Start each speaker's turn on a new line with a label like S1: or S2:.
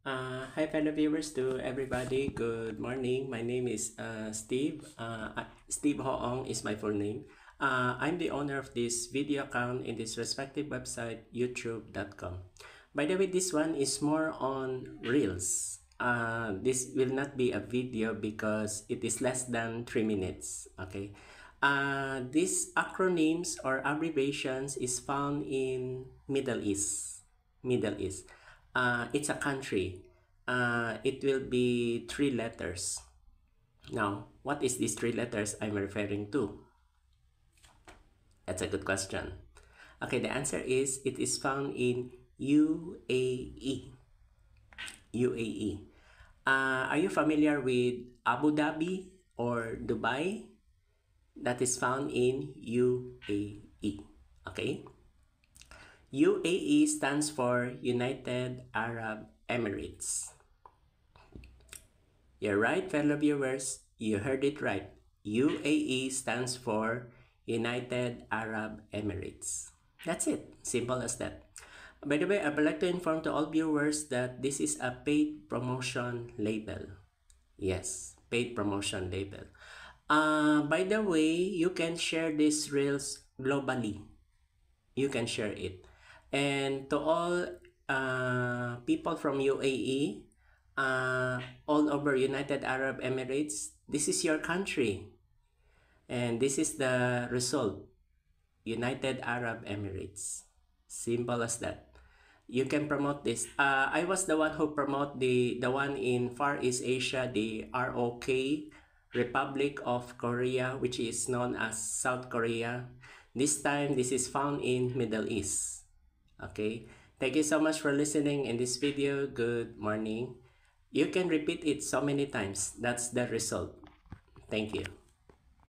S1: Hi fellow viewers to everybody, good morning. My name is Steve. Steve Hoong is my full name. I'm the owner of this video account in this respective website, youtube.com. By the way, this one is more on Reels. This will not be a video because it is less than 3 minutes, okay? These acronyms or abbreviations is found in Middle East. Middle East. It's a country. It will be 3 letters. Now, what is these 3 letters I'm referring to? That's a good question. Okay, the answer is it is found in UAE. UAE. Are you familiar with Abu Dhabi or Dubai? That is found in UAE. Okay? UAE stands for United Arab Emirates. You're right, fellow viewers. You heard it right. UAE stands for United Arab Emirates. That's it. Simple as that. By the way, I would like to inform to all viewers that this is a paid promotion label. Yes, paid promotion label. By the way, you can share these reels globally. You can share it. And to all people from UAE, all over United Arab Emirates, this is your country. And this is the result. United Arab Emirates. Simple as that. You can promote this. I was the one who promote the one in Far East Asia, the ROK, Republic of Korea, which is known as South Korea. This time, this is found in Middle East. Okay. Thank you so much for listening in this video. Good morning. You can repeat it so many times. That's the result. Thank you.